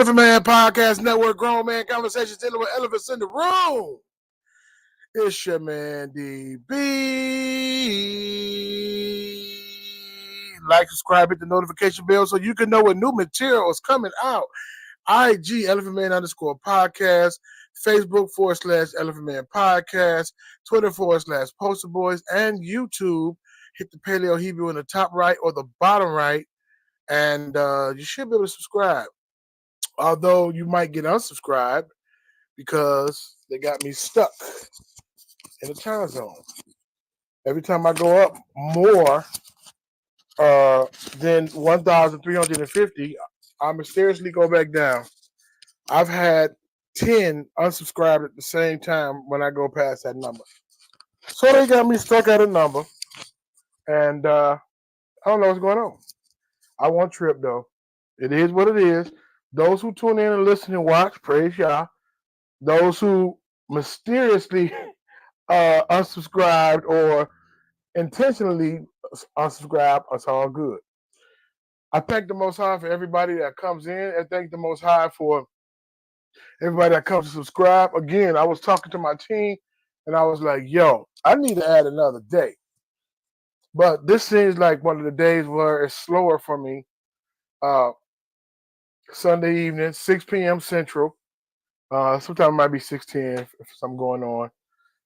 Elephant Man Podcast Network, Grown Man Conversations dealing with elephants in the room. It's your man, DB. Like, subscribe, hit the notification bell so you can know when new material is coming out. IG, Elephant Man _podcast. Facebook / Elephant Man Podcast. Twitter / Poster Boys. And YouTube. Hit the Paleo Hebrew in the top right or the bottom right. And you should be able to subscribe. Although you might get unsubscribed because they got me stuck in the time zone. Every time I go up more than 1,350, I mysteriously go back down. I've had 10 unsubscribed at the same time when I go past that number. So they got me stuck at a number. And I don't know what's going on. I won't trip, though. It is what it is. Those who tune in and listen and watch, praise y'all. Those who mysteriously unsubscribed or intentionally unsubscribed, it's all good. I thank the Most High for everybody that comes in. I thank the Most High for everybody that comes to subscribe. Again, I was talking to my team, and I was like, yo, I need to add another day. But this seems like one of the days where it's slower for me. Sunday evening, 6 p.m. Central. Sometimes it might be 6:10 if something going on.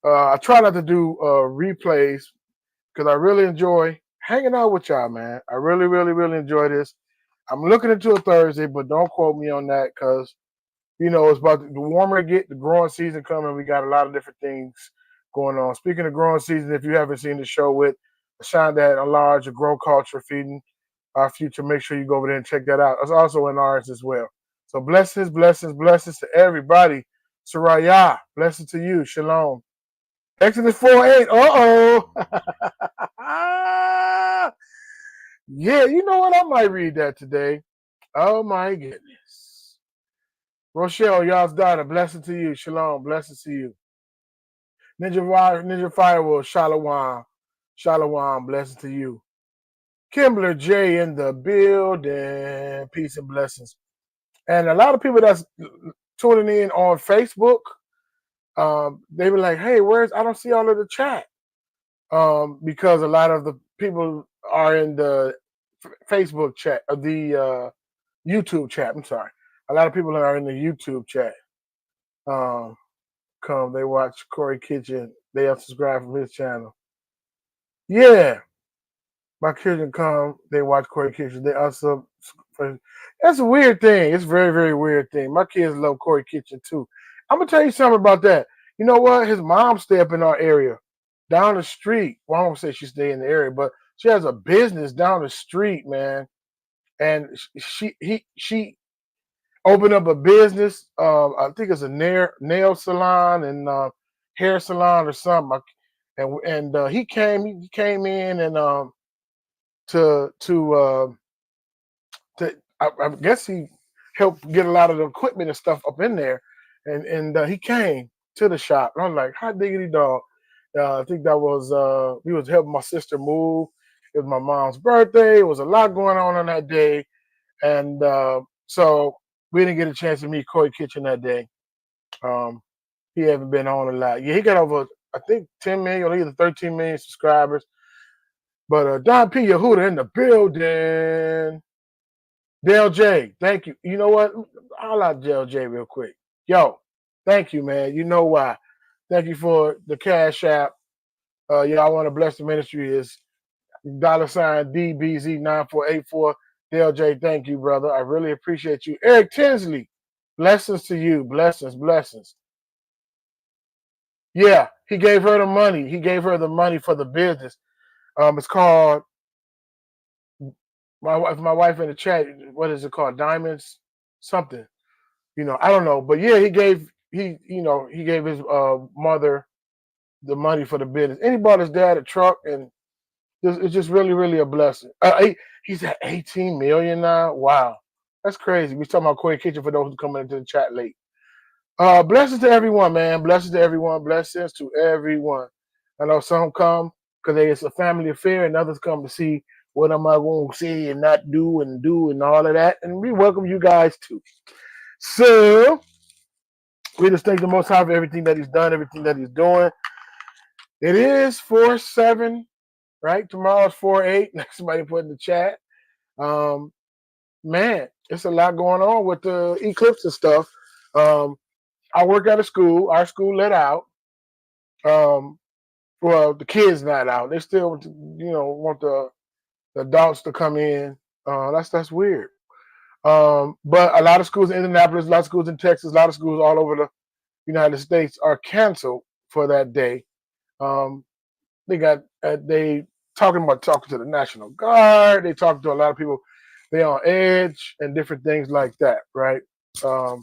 I try not to do replays because I really enjoy hanging out with y'all, man. I really, really, really enjoy this. I'm looking into a Thursday, but don't quote me on that because, you know, it's about the warmer it get, the growing season coming. We got a lot of different things going on. Speaking of growing season, if you haven't seen the show with Shonda and Large, a Grow Culture Feeding Our Future, make sure you go over there and check that out. It's also in ours as well. So blessings, blessings, blessings to everybody. Saraya, blessings to you. Shalom. Exodus 4:8. Yeah, you know what? I might read that today. Oh my goodness. Rochelle, y'all's daughter, blessing to you. Shalom, blessings to you. Ninja Firewall, Shalom. Shalom, blessings to you. Kimbler J in the building. Peace and blessings. And a lot of people that's tuning in on Facebook, they were like, hey, I don't see all of the chat. Because a lot of the people are in the Facebook chat, or the YouTube chat. I'm sorry. A lot of people are in the YouTube chat. They watch Corey Kitchen. They unsubscribe from his channel. Yeah. My children come, they watch Corey Kitchen. They unsubscribe. That's a weird thing. It's a very, very weird thing. My kids love Corey Kitchen too. I'm gonna tell you something about that. You know what? His mom stay up in our area, down the street. Well, I won't say she stay in the area, but she has a business down the street, man. And she opened up a business. I think it's a nail salon and hair salon or something. And he came in and I guess he helped get a lot of the equipment and stuff up in there, and he came to the shop. And I'm like, hot diggity dog. I think that was he was helping my sister move. It was my mom's birthday. It was a lot going on that day, and so we didn't get a chance to meet Corey Kitchen that day. He haven't been on a lot. Yeah, he got over, I think, 10 million or either 13 million subscribers. But Don P. Yehuda in the building. Dale J, thank you. You know what? I'll out Dale J real quick. Yo, thank you, man. You know why. Thank you for the Cash App. Y'all want to bless the ministry is $DBZ9484. Dale J, thank you, brother. I really appreciate you. Eric Tinsley, blessings to you. Blessings, blessings. Yeah, he gave her the money. He gave her the money for the business. It's called my wife in the chat. What is it called? Diamonds something. You know, I don't know, but yeah, he gave his mother the money for the business. And he bought his dad a truck, and it's just really, really a blessing. He's at 18 million now. Wow, that's crazy. We're talking about Corey Kitchen for those who coming into the chat late. Blessings to everyone, man. Blessings to everyone. Blessings to everyone. I know some come because it's a family affair, and others come to see what am I going to say and not do and all of that. And we welcome you guys too. So we just thank the Most High for everything that He's done, everything that He's doing. It is 4/7, right? Tomorrow's 4/8. Like somebody put in the chat. Man, it's a lot going on with the eclipse and stuff. I work at a school. Our school let out. Well, the kids not out. They still, want the adults to come in. That's weird. But a lot of schools in Indianapolis, a lot of schools in Texas, a lot of schools all over the United States are canceled for that day. They talking to the National Guard. They talking to a lot of people. They on edge and different things like that, right? So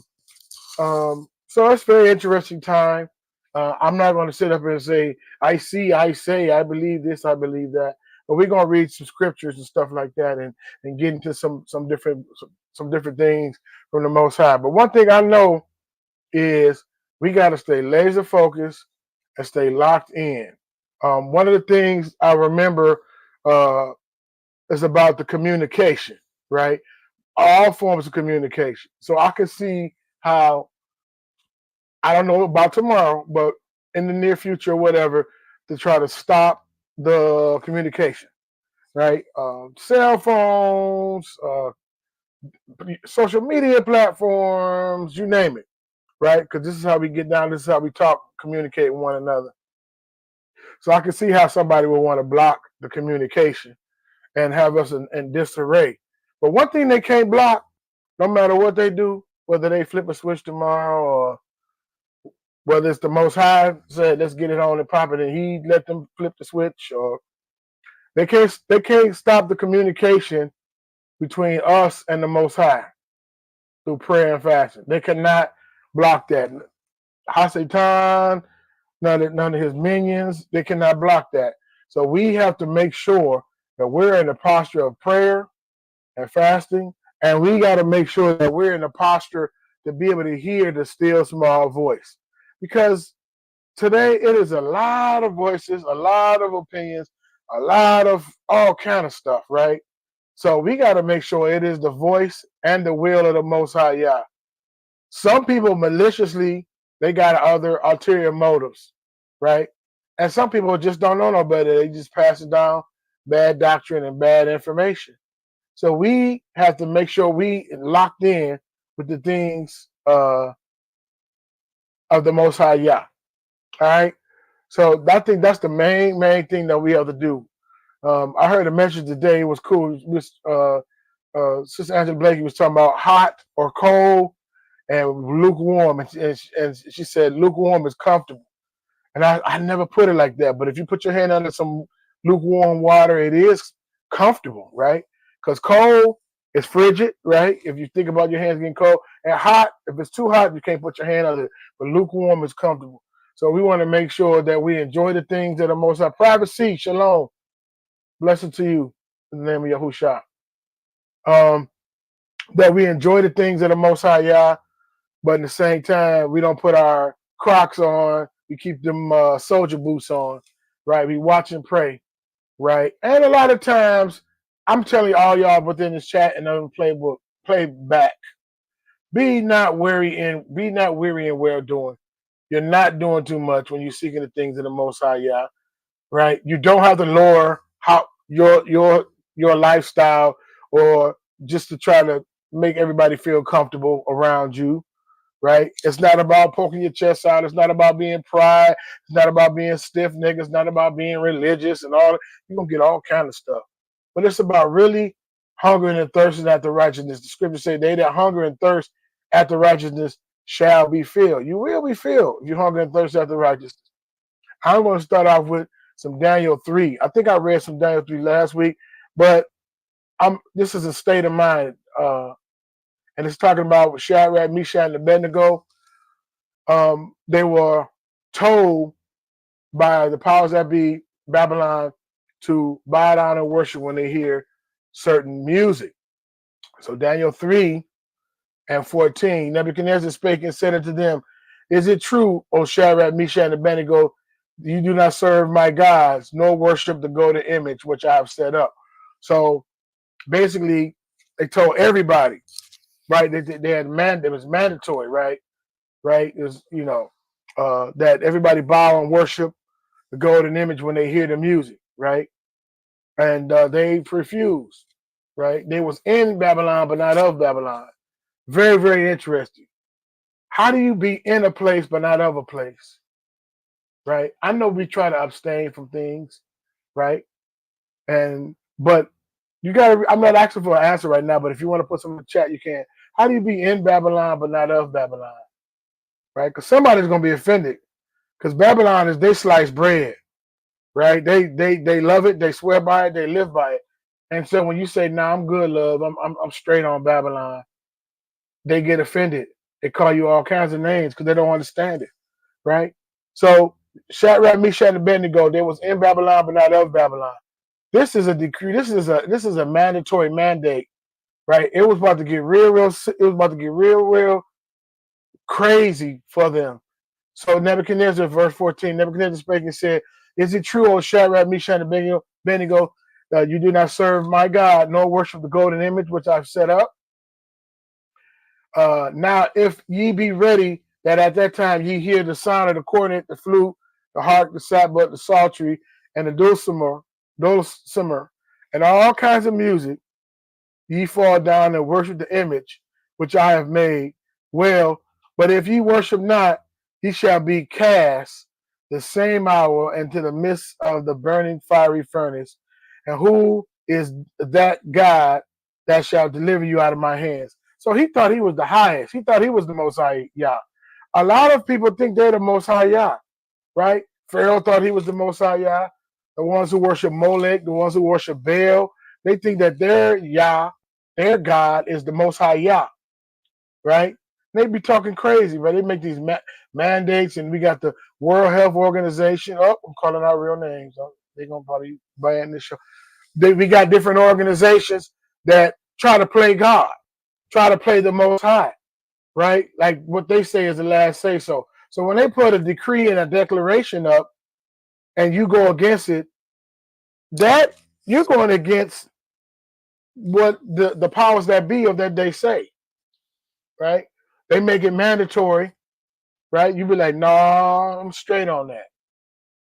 it's a very interesting time. I'm not going to sit up and say, I see, I say, I believe this, I believe that. But we're going to read some scriptures and stuff like that and get into some different things from the Most High. But one thing I know is we got to stay laser focused and stay locked in. One of the things I remember is about the communication, right? All forms of communication. So I can see how, I don't know about tomorrow, but in the near future, whatever, to try to stop the communication, right? Cell phones, social media platforms, you name it, right? Because this is how we get down. This is how we talk, communicate with one another. So I can see how somebody would want to block the communication and have us in disarray. But one thing they can't block, no matter what they do, whether they flip a switch tomorrow or whether it's the Most High said, let's get it on and pop it, and He let them flip the switch, or they can't stop the communication between us and the Most High through prayer and fasting. They cannot block that. Hasatan, none of his minions, they cannot block that. So we have to make sure that we're in the posture of prayer and fasting, and we got to make sure that we're in the posture to be able to hear the still small voice. Because today it is a lot of voices, a lot of opinions, a lot of all kind of stuff, right? So we got to make sure it is the voice and the will of the Most High Yah. Some people maliciously, they got other ulterior motives, right? And some people just don't know no better. They just pass it down bad doctrine and bad information. So we have to make sure we locked in with the things of the Most High Yah. All right. So I think that's the main thing that we have to do. I heard a message today. It was cool. Sister Angela Blakey was talking about hot or cold and lukewarm, and she said lukewarm is comfortable. And I never put it like that. But if you put your hand under some lukewarm water, it is comfortable, right? Because cold is frigid, right? If you think about your hands getting cold, and hot, if it's too hot, you can't put your hand under it. But lukewarm is comfortable. So we want to make sure that we enjoy the things that are most high. Privacy, shalom. Blessed to you in the name of Yahushua. That we enjoy the things that are most high, Yah, but at the same time, we don't put our Crocs on. We keep them soldier boots on, right? We watch and pray, right? And a lot of times, I'm telling all y'all within this chat and on the play back. Be not weary in well doing. You're not doing too much when you're seeking the things of the Most High, Yah, right? You don't have to lower how your lifestyle or just to try to make everybody feel comfortable around you, right? It's not about poking your chest out. It's not about being pride. It's not about being stiff niggas. It's not about being religious and all. You're going to get all kind of stuff. But it's about really hungering and thirsting after righteousness. The scriptures say, they that hunger and thirst after righteousness shall be filled. You will be filled if you hunger and thirst after righteousness. I'm going to start off with some Daniel 3. I think I read some Daniel 3 last week, but this is a state of mind. And it's talking about Shadrach, Meshach, and Abednego. They were told by the powers that be, Babylon, to bow down and worship when they hear certain music. So Daniel 3:14, Nebuchadnezzar spake and said unto them, is it true, O Shadrach, Meshach, and Abednego, you do not serve my gods, nor worship the golden image which I have set up? So basically, they told everybody right? They had it was mandatory, right? Right? It was, that everybody bow and worship the golden image when they hear the music, right? And they refused, right? They was in Babylon, but not of Babylon. Very, very interesting. How do you be in a place but not of a place, right? I know we try to abstain from things, right? But you gotta. I'm not asking for an answer right now, but if you want to put some in the chat, you can. How do you be in Babylon but not of Babylon, right? Because somebody's gonna be offended. Because Babylon is they slice bread, right? They love it, they swear by it, they live by it. And so when you say, "Nah, I'm good, love. I'm straight on Babylon," they get offended. They call you all kinds of names because they don't understand it, right? So Shadrach, Meshach, and Abednego, they was in Babylon but not of Babylon. This is a decree. This is a mandatory mandate, right? It was about to get real. It was about to get real crazy for them. So Nebuchadnezzar, verse 14, Nebuchadnezzar spake and said, "Is it true, O Shadrach, Meshach, and Abednego, you do not serve my God, nor worship the golden image which I've set up? Now, if ye be ready, that at that time ye hear the sound of the cornet, the flute, the harp, the sackbut, the psaltery, and the dulcimer, and all kinds of music, ye fall down and worship the image which I have made. Well, but if ye worship not, ye shall be cast the same hour into the midst of the burning fiery furnace. And who is that God that shall deliver you out of my hands?" So he thought he was the highest. He thought he was the most high Yah. A lot of people think they're the most high Yah, right? Pharaoh thought he was the most high Yah. The ones who worship Molech, the ones who worship Baal, they think that their Yah, their God, is the most high Yah, right? They be talking crazy, right? They make these mandates, and we got the World Health Organization. Oh, I'm calling out real names. Oh, they're going to probably ban this show. We got different organizations that try to play God, try to play the Most High, right? Like what they say is the last say so. So when they put a decree and a declaration up and you go against it, that you're going against what the powers that be of that day say, right? They make it mandatory, right? You be like, "No, I'm straight on that."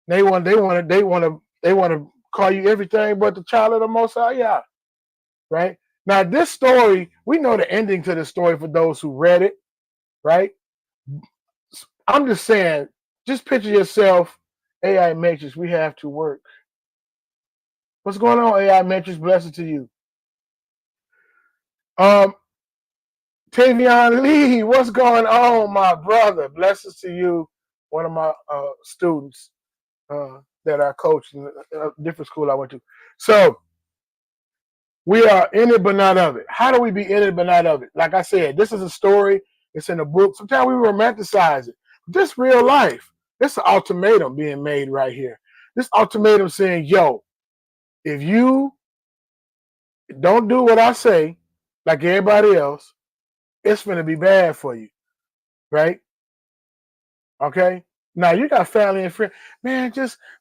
They want to call you everything but the child of the Most High, yeah, right? Now this story, we know the ending to the story for those who read it, right? I'm just saying, just picture yourself, AI Matrix. We have to work. What's going on, AI Matrix? Blessed to you. Tavion Lee, what's going on, my brother? Blessings to you, one of my students that I coached in a different school I went to. So we are in it but not of it. How do we be in it but not of it? Like I said, this is a story. It's in a book. Sometimes we romanticize it. This real life. This is an ultimatum being made right here. This ultimatum saying, "Yo, if you don't do what I say, like everybody else, it's going to be bad for you," right? Okay. Now you got family and friends, man.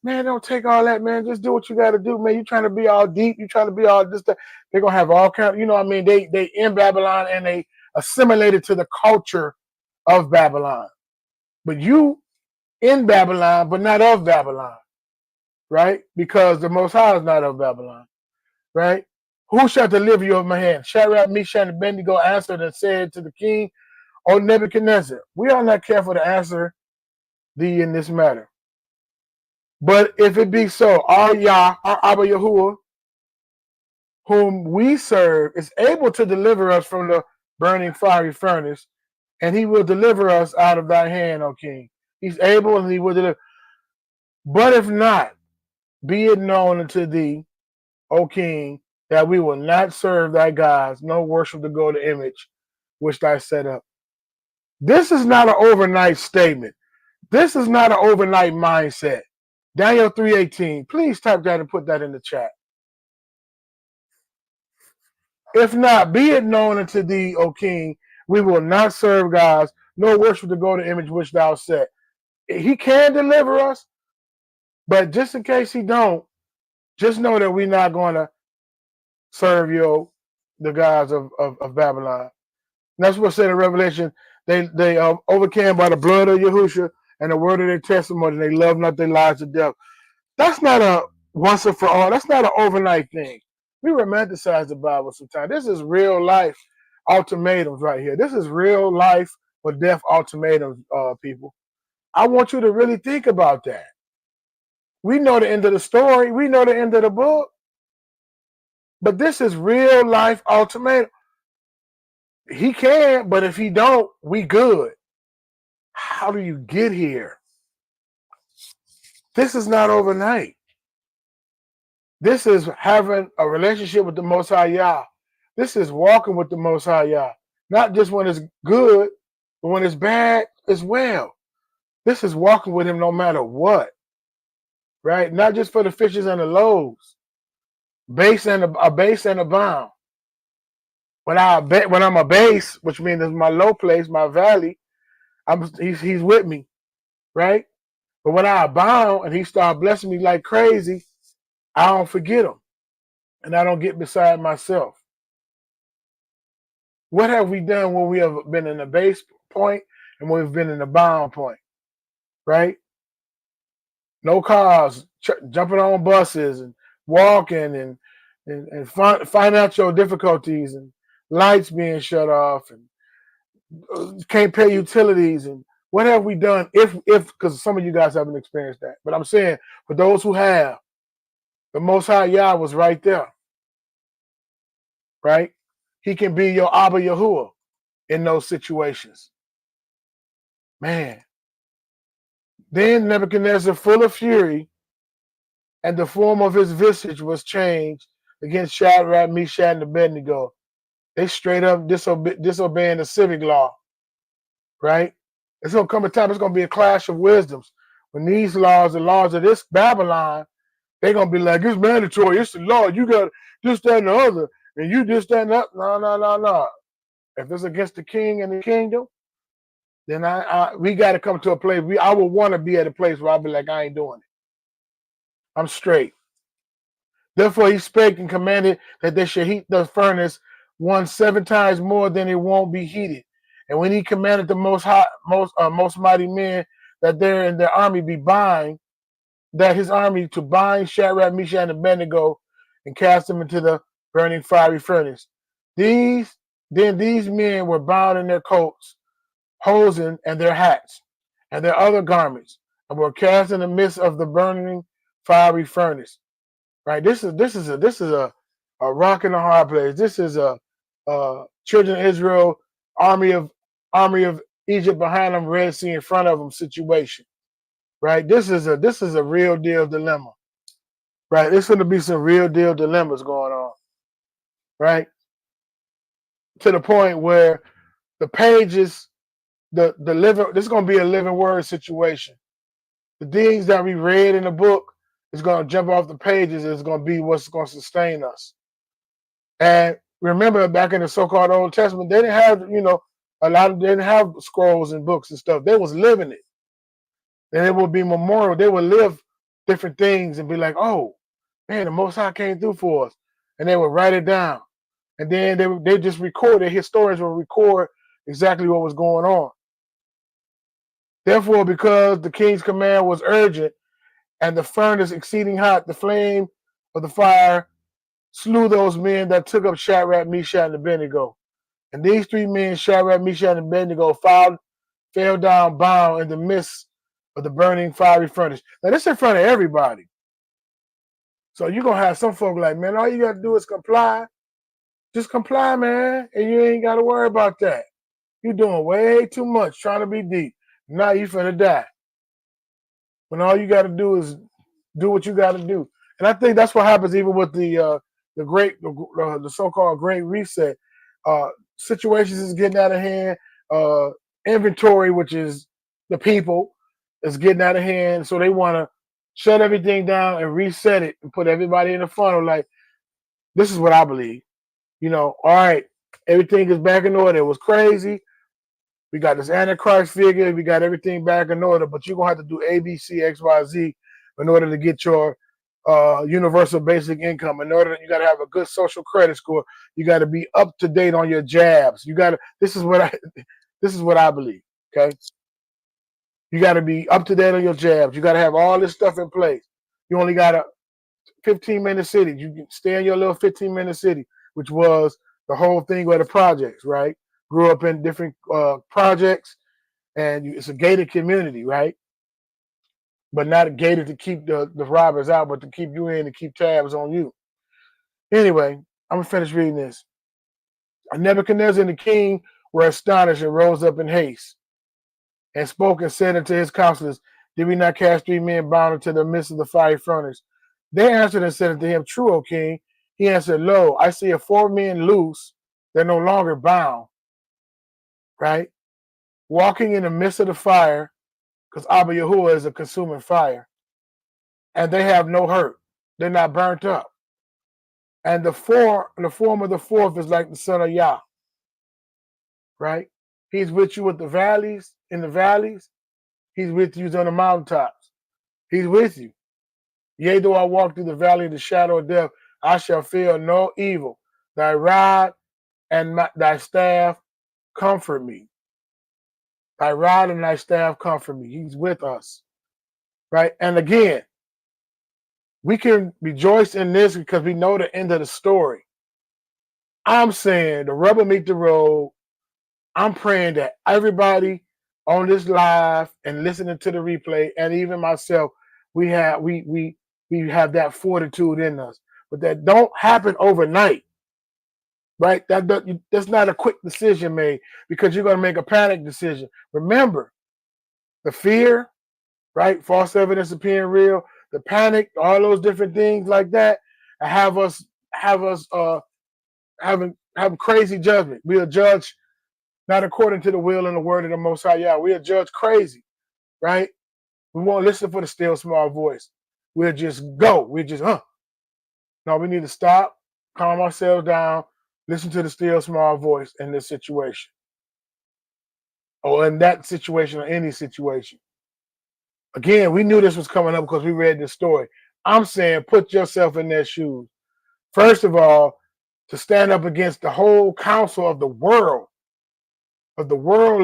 Man, don't take all that, man. Just do what you got to do, man. You trying to be all deep, you trying to be all this. That. They're gonna have all kind. You know what I mean? They in Babylon and they assimilated to the culture of Babylon. But you in Babylon, but not of Babylon, right? Because the Most High is not of Babylon, right? Who shall deliver you of my hand? Shadrach, Meshach, and Abednego answered and said to the king, "O Nebuchadnezzar, we are not careful to answer thee in this matter. But if it be so, our Yah, our Abba Yahuwah, whom we serve, is able to deliver us from the burning fiery furnace, and he will deliver us out of thy hand, O king." He's able and he will deliver. "But if not, be it known unto thee, O king, that we will not serve thy gods, nor worship the golden image which thou set up." This is not an overnight statement. This is not an overnight mindset. Daniel 3:18. Please type that and put that in the chat. "If not, be it known unto thee, O king, we will not serve gods, nor worship the golden image which thou set." He can deliver us, but just in case he don't, just know that we're not going to serve the gods of Babylon. And that's what said in Revelation. They overcame by the blood of Yahushua and the word of their testimony. They love not their lives to death. That's not a once and for all. That's not an overnight thing. We romanticize the Bible sometimes. This is real life ultimatums right here. This is real life or death ultimatums, people. I want you to really think about that. We know the end of the story. We know the end of the book. But this is real life ultimatum. He can, but if he don't, we good. How do you get here? This is not overnight. This is having a relationship with the Most High Yah. This is walking with the Most High Yah. Not just when it's good, but when it's bad as well. This is walking with him no matter what. Right? Not just for the fishes and the loaves. A base and a bound. When I'm a base, which means it's my low place, my valley, he's with me. Right? But when I abound and he start blessing me like crazy, I don't forget him. And I don't get beside myself. What have we done when we have been in the base point and when we've been in the bound point? Right? No cars, jumping on buses and walking and financial difficulties and lights being shut off and can't pay utilities. And what have we done if because some of you guys haven't experienced that. But I'm saying for those who have, the Most High Yah was right there. Right? He can be your Abba Yahuwah in those situations. Man. Then Nebuchadnezzar, full of fury, and the form of his visage was changed against Shadrach, Meshach, and Abednego. They straight up disobeying the civic law. Right? It's going to come a time, it's going to be a clash of wisdoms. When these laws, the laws of this Babylon, they're going to be like, it's mandatory, it's the law, you got this, that, and the other, and you this, that, and that. No. If it's against the king and the kingdom, then we got to come to a place. I would want to be at a place where I'll be like, I ain't doing it. I'm straight. Therefore, he spake and commanded that they should heat the furnace 7 times more than it won't be heated. And when he commanded the most mighty men that there in their army be bind, that his army to bind Shadrach, Meshach, and Abednego, and cast them into the burning fiery furnace. These men were bound in their coats, hosen, and their hats, and their other garments, and were cast in the midst of the burning fiery furnace. Right? This is a rock in a hard place. This is a children of Israel, army of Egypt behind them, Red Sea in front of them situation. Right? This is a real deal dilemma. Right? There's going to be some real deal dilemmas going on. Right? To the point where the pages, this is going to be a living word situation. The things that we read in the book is going to jump off the pages. Is going to be what's going to sustain us. And remember, back in the so-called Old Testament, they didn't have, they didn't have scrolls and books and stuff. They was living it. And it would be memorial. They would live different things and be like, oh, man, the Most High came through for us. And they would write it down. And then they just record it. Historians will record exactly what was going on. Therefore, because the king's command was urgent and the furnace exceeding hot, the flame of the fire slew those men that took up Shadrach, Meshach, and Abednego. And these 3 men, Shadrach, Meshach, and Abednego, fell down bound in the midst of the burning fiery furnace. Now, this in front of everybody. So you're going to have some folk like, man, all you got to do is comply. Just comply, man, and you ain't got to worry about that. You're doing way too much trying to be deep. Now you finna die. When all you got to do is do what you got to do. And I think that's what happens even with the so-called Great Reset. Situations is getting out of hand. Inventory, which is the people, is getting out of hand. So they want to shut everything down and reset it and put everybody in the funnel. Like, this is what I believe. All right, everything is back in order. It was crazy. We got this Antichrist figure. We got everything back in order. But you're going to have to do A, B, C, X, Y, Z in order to get your universal basic income. In order, you got to have a good social credit score. You got to be up to date on your jabs. You got to. This is what I. This is what I believe. Okay, you got to be up to date on your jabs. You got to have all this stuff in place. You only got a 15-minute city. You can stay in your little 15-minute city, which was the whole thing with the projects, right? Grew up in different projects, and it's a gated community, right? But not gated to keep the robbers out, but to keep you in and keep tabs on you. Anyway, I'm gonna finish reading this. And Nebuchadnezzar and the king were astonished and rose up in haste, and spoke and said unto his counselors, Did we not cast 3 men bound into the midst of the fiery furnace? They answered and said unto him, True, O king. He answered, Lo, I see 4 men loose, they're no longer bound, right? Walking in the midst of the fire, because Abba Yahuwah is a consuming fire, and they have no hurt. They're not burnt up. And the form of the fourth is like the son of Yah, right? He's with you with the valleys, in the valleys. He's with you on the mountaintops. He's with you. Yea, though I walk through the valley of the shadow of death, I shall fear no evil. Thy rod and thy staff comfort me. Thy rod and thy staff comfort me. He's with us, right? And again, we can rejoice in this because we know the end of the story. I'm saying the rubber meet the road. I'm praying that everybody on this live and listening to the replay, and even myself, we have that fortitude in us. But that don't happen overnight, right? That's not a quick decision made because you're going to make a panic decision. Remember, the fear, right? False evidence appearing real, the panic, all those different things like that, have us having crazy judgment. We'll judge not according to the will and the word of the Most High Yah. We'll judge crazy, right? We won't listen for the still small voice. We'll just go. We'll just, No, we need to stop, calm ourselves down, listen to the still small voice in this situation. Or in that situation or any situation. Again, we knew this was coming up because we read this story. I'm saying put yourself in their shoes. First of all, to stand up against the whole council of the world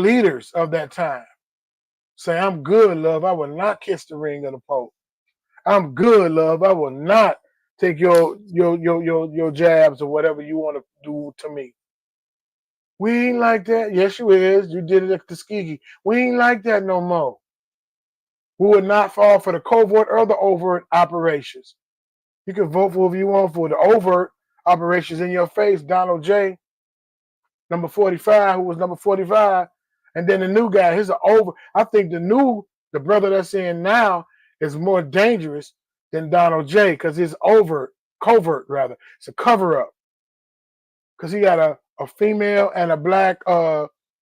leaders of that time. Say, I'm good, love. I will not kiss the ring of the Pope. I'm good, love. I will not take your jabs or whatever you want to do to me. We ain't like that. Yes, you is. You did it at Tuskegee. We ain't like that no more. We would not fall for the covert or the overt operations. You can vote for whoever you want for the overt operations in your face. Donald J. Number 45, who was number 45, and then the new guy. He's an over. I think the brother that's in now is more dangerous than Donald J. because he's covert rather. It's a cover up because he got a female and a black,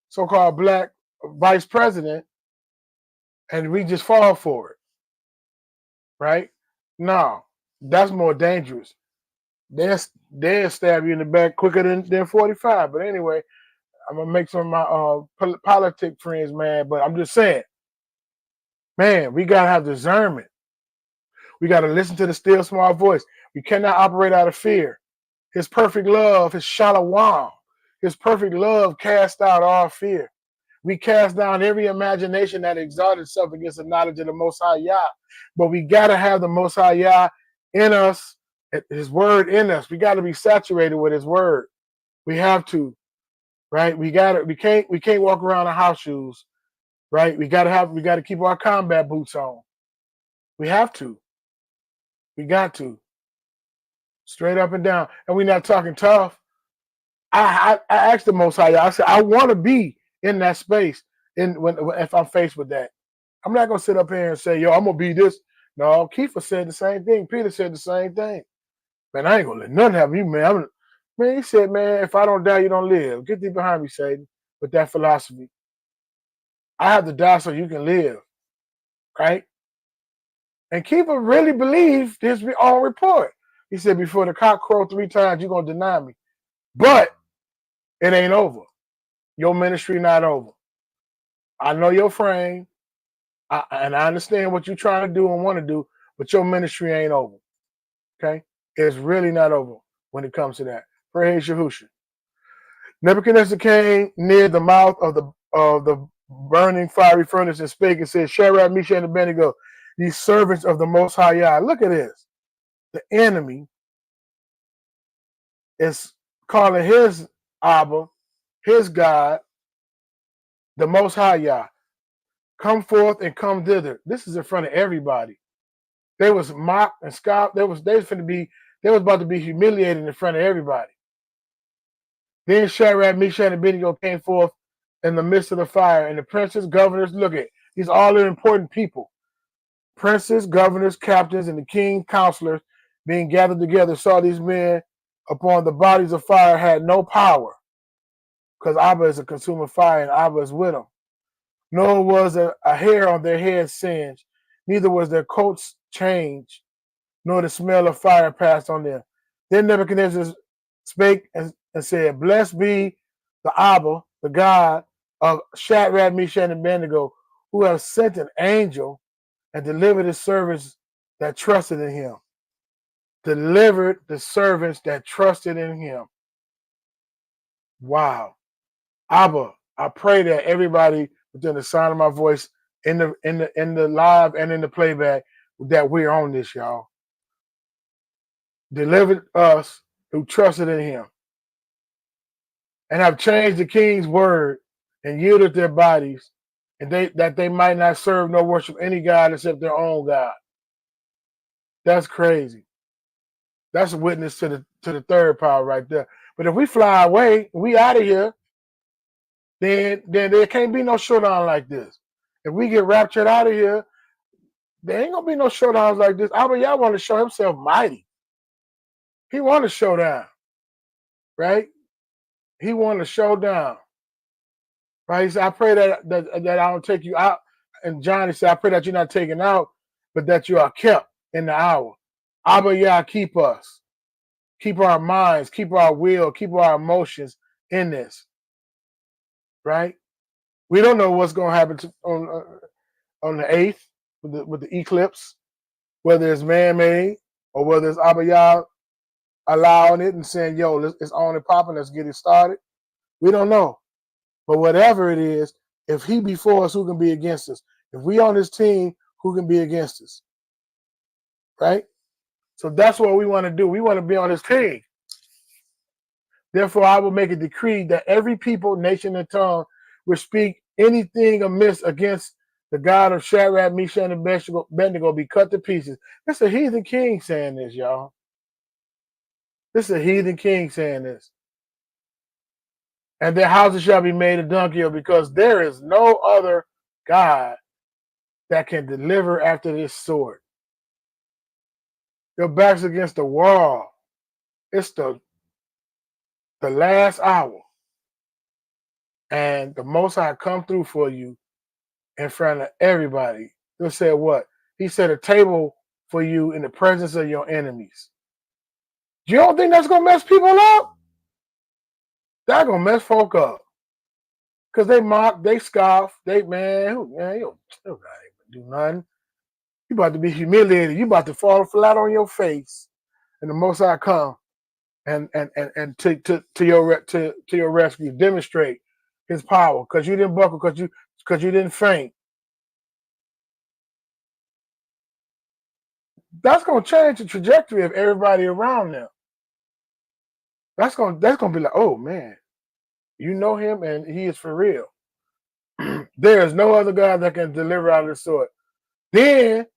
so-called black vice president, and we just fall for it, right? No, that's more dangerous. They'll stab you in the back quicker than 45. But anyway, I'm gonna make some of my politic friends mad, but I'm just saying, man, we gotta have discernment. We gotta listen to the still small voice. We cannot operate out of fear. His perfect love, his shalom, his perfect love cast out all fear. We cast down every imagination that exalts itself against the knowledge of the Most High Yah. But we gotta have the Most High Yah in us, His word in us. We gotta be saturated with His word. We have to. Right? We can't walk around in house shoes, right? We gotta keep our combat boots on. We have to. We got to. Straight up and down. And we're not talking tough. I asked the Most High, I said, I want to be in that space if I'm faced with that. I'm not gonna sit up here and say, yo, I'm gonna be this. No, Kiefer said the same thing. Peter said the same thing. Man, I ain't gonna let nothing happen to you, man. Man, he said, man, if I don't die, you don't live. Get thee behind me, Satan, with that philosophy. I have to die so you can live, right? And Keeper really believed his own report. He said, before the cock crow 3 times, you're going to deny me. But it ain't over. Your ministry not over. I know your frame, and I understand what you're trying to do and want to do, but your ministry ain't over. Okay, it's really not over when it comes to that. Praise Yahushua. Nebuchadnezzar came near the mouth of the burning fiery furnace and spake and said, Shadrach, Meshach, and Abednego, these servants of the Most High Yah. Look at this. The enemy is calling his Abba, his God, the Most High Yah. Come forth and come thither. This is in front of everybody. They was mocked and scoffed. They was about to be humiliated in front of everybody. Then Shadrach, Meshach, and Abednego came forth in the midst of the fire, and the princes, governors, look at these all are important people. Princes, governors, captains, and the king, counselors, being gathered together, saw these men upon the bodies of fire had no power, because Abba is a consuming fire, and Abba is with them. Nor was a hair on their heads singed, neither was their coats changed, nor the smell of fire passed on them. Then Nebuchadnezzar spake and said, Blessed be the Abba, the God of Shadrach, Meshach, and Abednego, who have sent an angel and delivered his servants that trusted in him. Delivered the servants that trusted in him. Wow. Abba, I pray that everybody within the sound of my voice in the live and in the playback, that we're on this, y'all. Delivered us who trusted in him and have changed the king's word and yielded their bodies, and that they might not serve nor worship any God except their own God. That's crazy. That's a witness to the third power right there. But if we fly away, we out of here, then there can't be no showdown like this. If we get raptured out of here, there ain't gonna be no showdowns like this. Abba Yah want to show himself mighty. He want to show down, right? He want to show down, right? He said, I pray that I don't take you out. And John, he said, I pray that you're not taken out, but that you are kept in the hour. Abba Yah, keep us. Keep our minds, keep our will, keep our emotions in this, right? We don't know what's going to happen on the 8th with the eclipse, whether it's man-made or whether it's Abba Yah allowing it and saying, yo, it's on and popping, let's get it started. We don't know. But whatever it is, if he be for us, who can be against us? If we on his team, who can be against us? Right? So that's what we want to do. We want to be on his team. Therefore, I will make a decree that every people, nation, and tongue will speak anything amiss against the God of Shadrach, Meshach, and Abednego be cut to pieces. This is a heathen king saying this, y'all. This is a heathen king saying this. And their houses shall be made a dunghill, because there is no other God that can deliver after this sword. Your back's against the wall. It's the last hour. And the Most High come through for you in front of everybody. He'll say what? He set a table for you in the presence of your enemies. You don't think that's going to mess people up? That's going to mess folk up. Because they mock, they scoff, you don't do nothing. You about to be humiliated. You about to fall flat on your face. And the Most High come and to your rescue, demonstrate his power, because you didn't buckle, because you didn't faint. That's gonna change the trajectory of everybody around them. That's gonna be like, oh man, you know him and he is for real. There is no other God that can deliver out of the sword. Then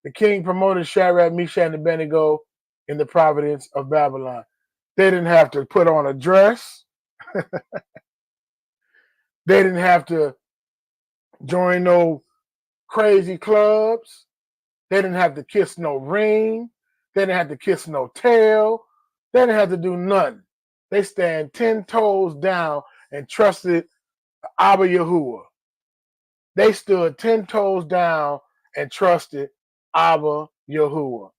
the king promoted Shadrach, Meshach, and Abednego in the province of Babylon. They didn't have to put on a dress. They didn't have to join no crazy clubs. They didn't have to kiss no ring. They didn't have to kiss no tail. They didn't have to do nothing. They stand 10 toes down and trusted Abba Yahuwah. They stood 10 toes down and trusted Abba Yahuwah.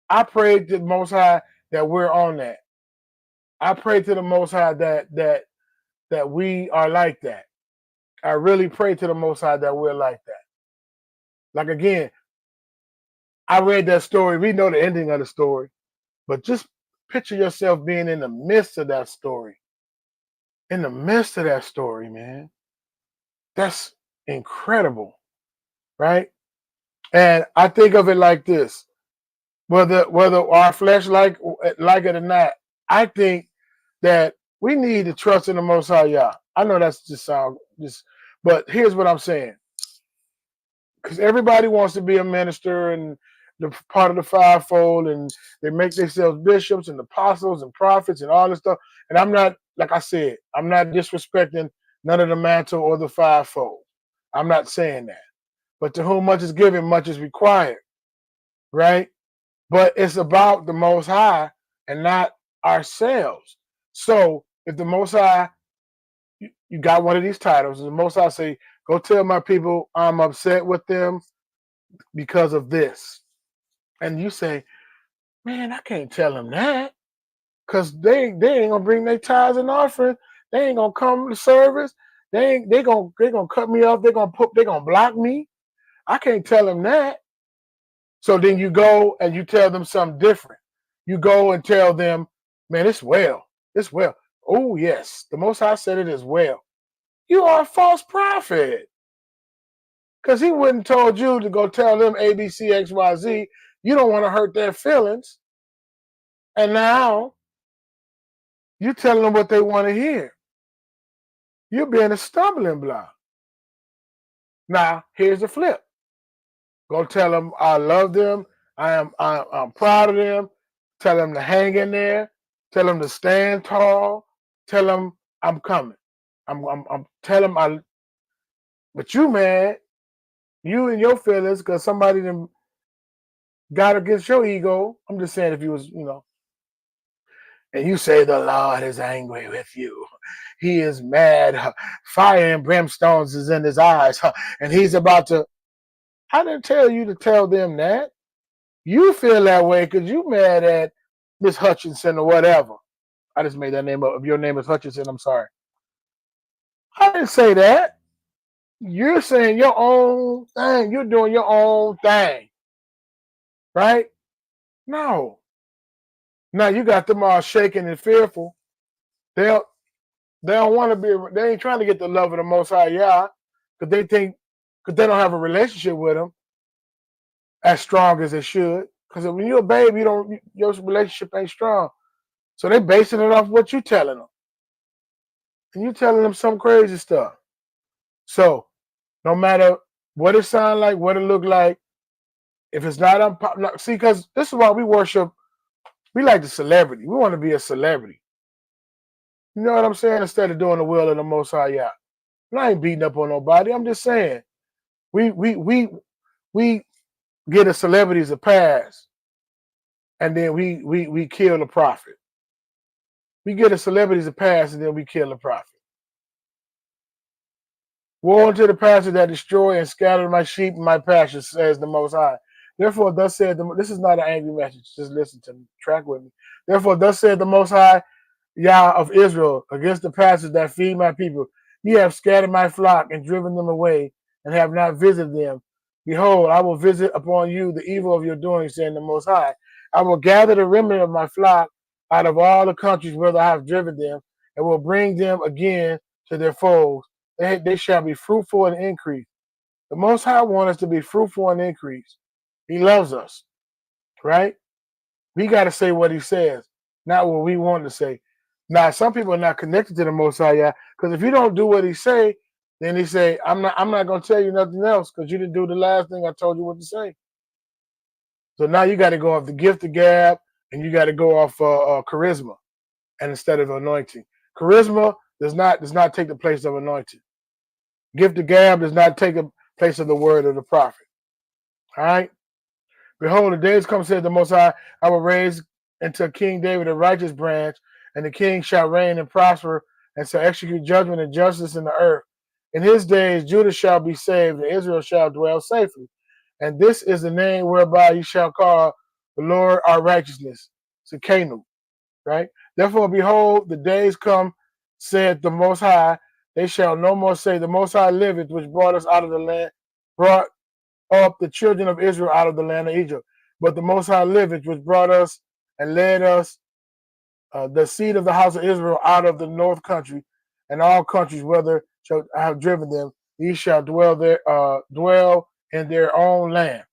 I pray to the Most High that we're on that. I pray to the Most High that we are like that. I really pray to the Most High that we're like that. Like again, I read that story. We know the ending of the story, but just picture yourself being in the midst of that story. In the midst of that story, man. That's incredible, right? And I think of it like this: whether our flesh like it or not, I think that we need to trust in the Most High Yah. I know that's but here's what I'm saying: because everybody wants to be a minister and the part of the fivefold, and they make themselves bishops and apostles and prophets and all this stuff. And I'm not, like I said, I'm not disrespecting none of the mantle or the fivefold. I'm not saying that. But to whom much is given, much is required, right? But it's about the Most High and not ourselves. So if the Most High, you got one of these titles, and the Most High say, go tell my people I'm upset with them because of this. And you say, man, I can't tell them that because they ain't gonna bring their tithes and offering. They ain't gonna come to service. They gonna cut me off. They gonna block me. I can't tell them that. So then you go and you tell them something different. You go and tell them, man, it's well. It's well. Oh, yes. The Most High said it as well. You are a false prophet. Because he wouldn't told you to go tell them A, B, C, X, Y, Z. You don't want to hurt their feelings. And now you're telling them what they want to hear. You're being a stumbling block. Now, here's the flip. Go tell them I love them. I'm proud of them. Tell them to hang in there. Tell them to stand tall. Tell them I'm coming. I'm tell them I. But you mad, you and your feelings, because somebody them got against your ego. I'm just saying if you was, and you say the Lord is angry with you. He is mad. Fire and brimstones is in his eyes, and he's about to. I didn't tell you to tell them that. You feel that way because you mad at Miss Hutchinson or whatever. I just made that name up. If your name is Hutchinson, I'm sorry. I didn't say that. You're saying your own thing. You're doing your own thing. Right? No. Now you got them all shaking and fearful. They don't want to be, they ain't trying to get the love of the Most High Yah because they don't have a relationship with him as strong as it should. Because when you're a baby, your relationship ain't strong. So they basing it off what you telling them. And you telling them some crazy stuff. So no matter what it sound like, what it look like, if it's not see, because this is why we like the celebrity. We want to be a celebrity. You know what I'm saying? Instead of doing the will of the Most High Yah. And I ain't beating up on nobody. I'm just saying we get a celebrities a pass, and then we kill the prophet. We get a celebrities a pass, and then we kill the prophet. Woe unto the pasture that destroy and scatter my sheep and my pastures, says the Most High. Therefore, thus said this is not an angry message. Just listen to me. Track with me. Therefore, thus said the Most High, Yah of Israel, against the pastures that feed my people. Ye have scattered my flock and driven them away, and have not visited them. Behold, I will visit upon you the evil of your doing, saying the Most High. I will gather the remnant of my flock out of all the countries where I have driven them, and will bring them again to their folds. They shall be fruitful and increase. The Most High wants us to be fruitful and increase. He loves us, right? We got to say what he says, not what we want to say. Now, some people are not connected to the Most High, because if you don't do what he say, then he say, I'm not going to tell you nothing else because you didn't do the last thing I told you what to say. So now you got to go off the gift of gab, and you got to go off charisma, and instead of anointing. Charisma does not take the place of anointing. Gift of gab does not take the place of the word of the prophet. All right? Behold, the days come, said the Most High, I will raise unto King David a righteous branch, and the king shall reign and prosper, and shall execute judgment and justice in the earth. In his days Judah shall be saved, and Israel shall dwell safely. And this is the name whereby you shall call the Lord our righteousness. Sekenu, right? Therefore, behold, the days come, said the Most High, they shall no more say, the Most High liveth, which brought us out of the land, brought up the children of Israel out of the land of Egypt. but the Most High liveth, which brought us and led us, the seed of the house of Israel, out of the north country, and all countries, whether shall have driven them, ye shall dwell in their own land.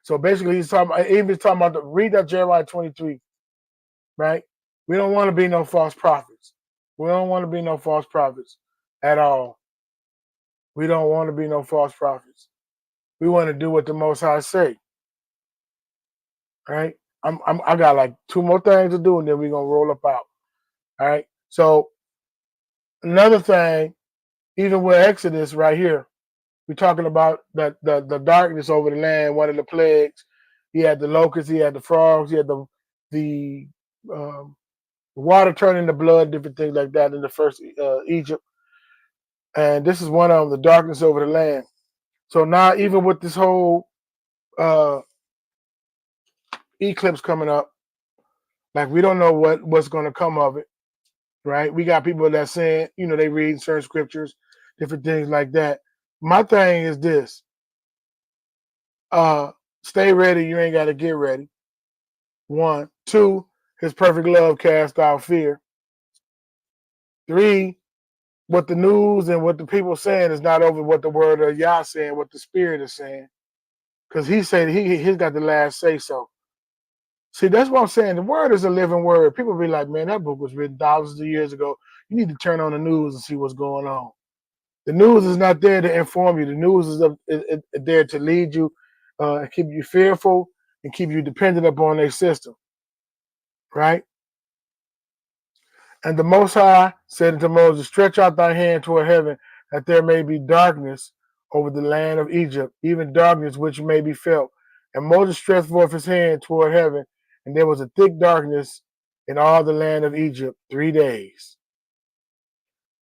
So basically, he's talking about, even talking about read that Jeremiah 23, right? We don't want to be no false prophets. We don't want to be no false prophets at all. We don't want to be no false prophets. We want to do what the Most High say, right? I got like 2 more things to do, and then we're gonna roll up out. All right. So another thing, even with Exodus right here, we're talking about the darkness over the land, one of the plagues. He had the locusts, he had the frogs, he had the water turning to blood, different things like that in the first Egypt. And this is one of them, the darkness over the land. So now, even with this whole eclipse coming up, like we don't know what's going to come of it, right? We got people that saying, they read certain scriptures, different things like that. My thing is this: stay ready. You ain't got to get ready. 1, 2, His perfect love cast out fear. 3, what the news and what the people saying is not over what the word of Yah saying, what the Spirit is saying, because He said he's got the last say so. See, that's what I'm saying. The word is a living word. People be like, man, that book was written thousands of years ago. You need to turn on the news and see what's going on. The news is not there to inform you. The news is there to lead you, keep you fearful, and keep you dependent upon their system, right? And the Most High said unto Moses, stretch out thy hand toward heaven, that there may be darkness over the land of Egypt, even darkness which may be felt. And Moses stretched forth his hand toward heaven, and there was a thick darkness in all the land of Egypt 3 days.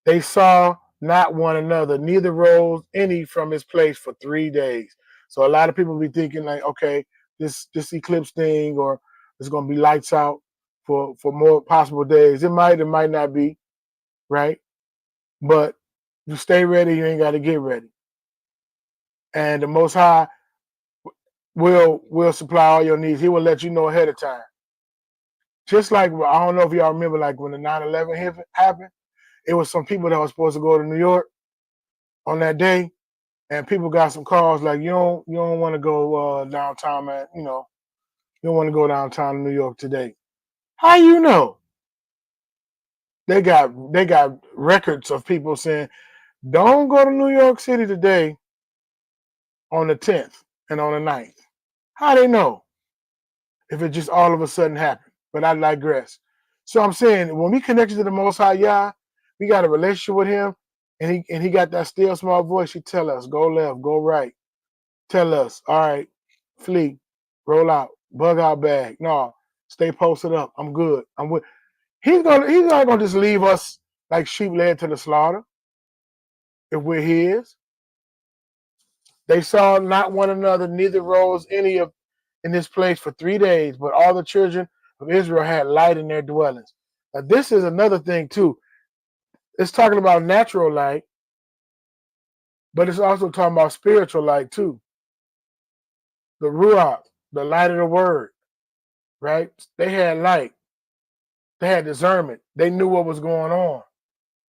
They saw not one another, neither rose any from his place for 3 days. So a lot of people be thinking like, okay, this eclipse thing, or it's going to be lights out for more possible days. It might not be, right? But you stay ready, you ain't got to get ready. And the Most High will supply all your needs. He will let you know ahead of time. Just like, I don't know if y'all remember, like when the 9/11 happened, it was some people that were supposed to go to New York on that day, and people got some calls like, you don't want to go downtown, man. You don't want to go downtown to New York today. How you know? They got records of people saying, don't go to New York City today on the 10th and on the 9th. How they know? If it just all of a sudden happened. But I digress. So I'm saying, when we connected to the Most High Yah, we got a relationship with him, and he got that still small voice. He tell us, go left, go right. Tell us, all right, flee, roll out, bug out bag. No, stay posted up. I'm good. I'm with. He's not gonna just leave us like sheep led to the slaughter. If we're his. They saw not one another, neither rose any of in this place for 3 days, but all the children of Israel had light in their dwellings. Now, this is another thing too. It's talking about natural light, but it's also talking about spiritual light too. The Ruach, the light of the word, right? They had light. They had discernment. They knew what was going on,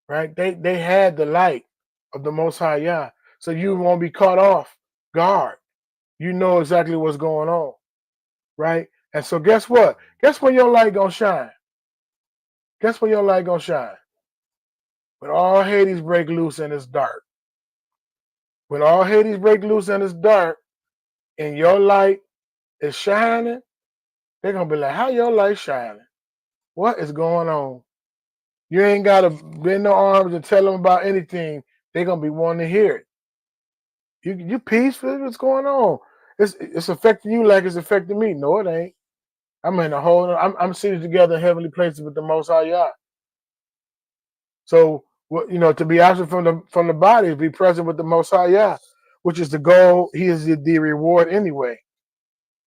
right? They had the light of the Most High Yah. So you won't be caught off guard. You know exactly what's going on, right? And so guess what? Guess when your light gonna shine? Guess when your light gonna shine? When all Hades break loose and it's dark. When all Hades break loose and it's dark, and your light is shining, they're gonna be like, how your light shining? What is going on? You ain't gotta bend no arms and tell them about anything. They're gonna be wanting to hear it. You peaceful? What's going on? It's affecting you like it's affecting me. No, it ain't. I'm in a whole. I'm seated together in heavenly places with the Most High Yah. So, to be absent from the body, be present with the Most High Yah, which is the goal. He is the reward anyway,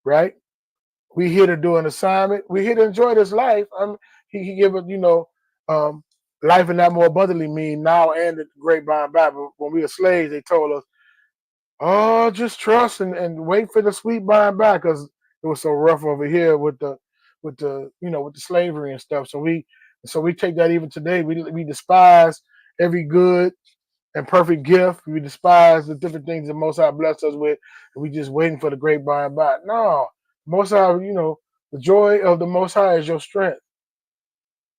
right? We here to do an assignment. We here to enjoy this life. He give it, life and that more abundantly mean now and the great by and by. But when we were slaves, they told us, oh, just trust and wait for the sweet by and by, because it was so rough over here with the with the slavery and stuff. So we take that even today. We despise every good and perfect gift. We despise the different things that Most High blessed us with. And we just waiting for the great by and by. No, Most High, the joy of the Most High is your strength.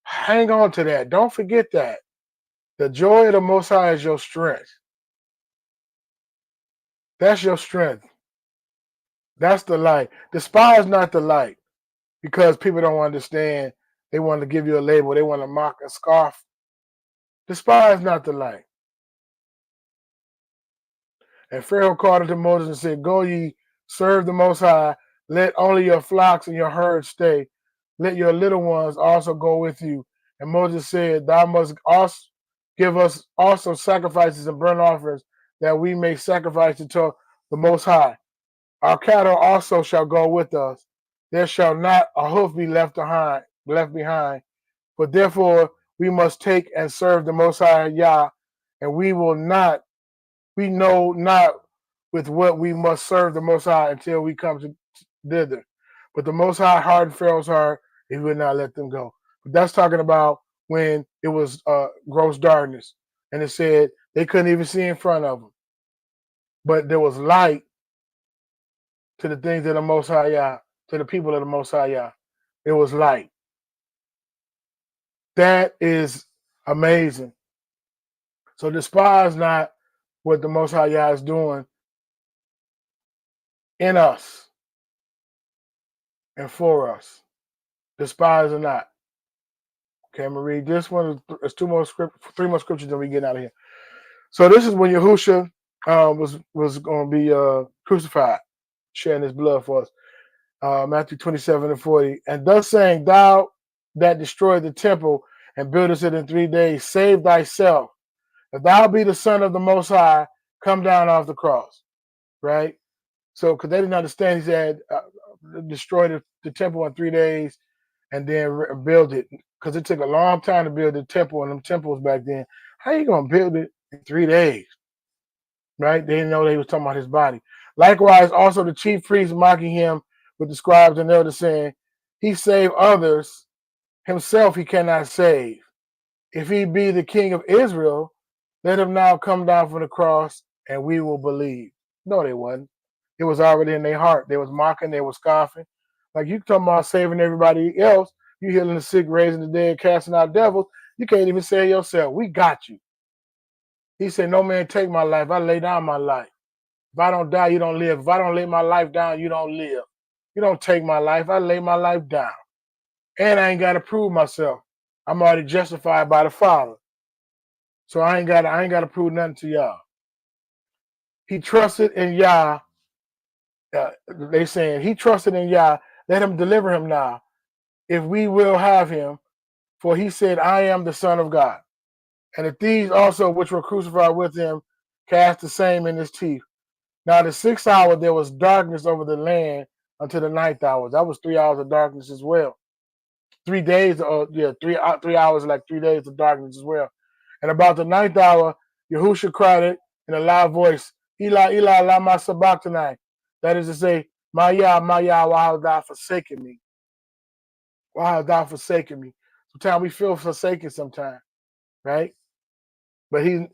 Hang on to that. Don't forget that. The joy of the Most High is your strength. That's your strength. That's the light. Despise not the light because people don't understand. They want to give you a label. They want to mock and scoff. Despise not the light. And Pharaoh called unto Moses and said, Go ye, serve the Most High. Let only your flocks and your herds stay. Let your little ones also go with you. And Moses said, Thou must also give us also sacrifices and burnt offerings, that we may sacrifice to the Most High. Our cattle also shall go with us. There shall not a hoof be left behind. But therefore we must take and serve the Most High Yah, and we know not with what we must serve the Most High until we come to thither. But the Most High hardened Pharaoh's heart, he would not let them go. But that's talking about when it was gross darkness, and it said they couldn't even see in front of them. But there was light to the things of the Most High Yah, to the people of the Most High Yah. It was light. That is amazing. So despise not what the Most High Yah is doing in us and for us. Despise or not. Okay, I'm gonna read this one. There's three more scriptures, then we get out of here. So this is when Yahusha was going to be crucified, shedding his blood for us. Matthew 27:40. And thus saying, Thou that destroyed the temple and buildest it in 3 days, save thyself. If thou be the Son of the Most High, come down off the cross. Right? So, because they didn't understand, he said, destroy the temple in 3 days and then build it. Because it took a long time to build the temple and them temples back then. How you going to build it in 3 days? Right? They didn't know they was talking about his body. Likewise, also the chief priests mocking him with the scribes and elders, saying, He saved others, himself he cannot save. If he be the king of Israel, let him now come down from the cross, and we will believe. No, they wasn't. It was already in their heart. They was mocking, they was scoffing. Like you talking about saving everybody else, you healing the sick, raising the dead, casting out devils. You can't even save yourself. We got you. He said, No man take my life. I lay down my life. If I don't die, you don't live. If I don't lay my life down, you don't live. You don't take my life. I lay my life down. And I ain't got to prove myself. I'm already justified by the Father. So I ain't got to prove nothing to y'all. He trusted in Yah. They saying he trusted in Yah. Let him deliver him now, if we will have him. For he said, I am the Son of God. And the thieves also which were crucified with him cast the same in his teeth. Now the 6th hour there was darkness over the land until the 9th hour. That was 3 hours of darkness as well. 3 days, 3 hours, like 3 days of darkness as well. And about the 9th hour, Yahusha cried it in a loud voice, Eli, Eli, lama sabachthani. That is to say, my Yah, why hast thou forsaken me? Why hast thou forsaken me? Sometimes we feel forsaken sometimes, right? But he'll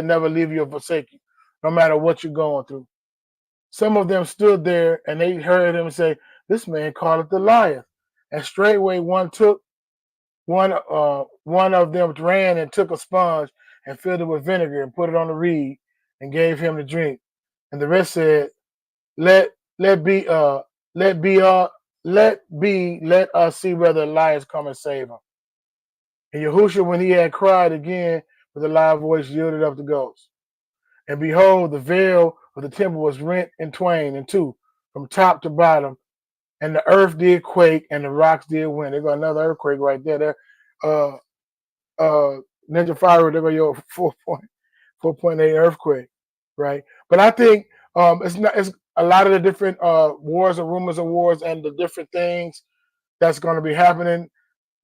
never leave you or forsake you, no matter what you're going through. Some of them stood there and they heard him say, This man calleth the liar. And straightway one of them ran and took a sponge and filled it with vinegar and put it on the reed and gave him to drink. And the rest said, Let us see whether Elias come and save him. And Yahusha, when he had cried again with a loud voice, yielded up the ghost. And behold, the veil of the temple was rent in twain and two, from top to bottom, and the earth did quake and the rocks did wind. They got another earthquake right there. There, Ninja Fire, they got your 4.8 earthquake, right? But I think it's a lot of the different wars and rumors of wars and the different things that's going to be happening.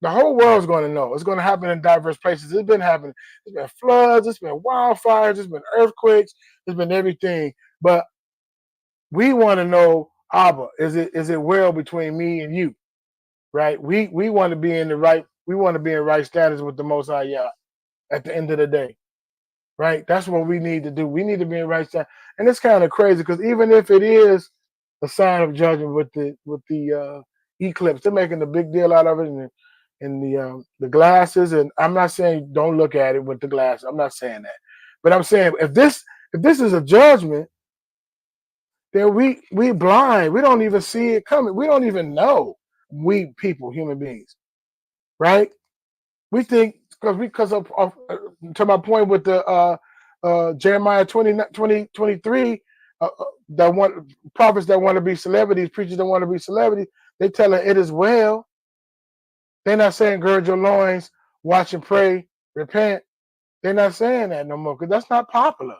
The whole world's going to know. It's going to happen in diverse places. It's been happening. It's been floods. It's been wildfires. It's been earthquakes. It's been everything. But we want to know Abba, is it well between me and you? Right? We want to be in the right. We want to be in right status with the Most High Yah at the end of the day. Right? That's what we need to do. We need to be in right status. And it's kind of crazy because even if it is a sign of judgment with the eclipse, they're making a big deal out of it in the glasses. And I'm not saying don't look at it with the glasses. I'm not saying that, but I'm saying if this is a judgment, then we blind. We don't even see it coming. We don't even know. We people, human beings, right? We think because of to my point with the Jeremiah 23, that want prophets that want to be celebrities, preachers that want to be celebrities, they tell her it is well. They're not saying gird your loins, watch and pray, repent. They're not saying that no more because that's not popular,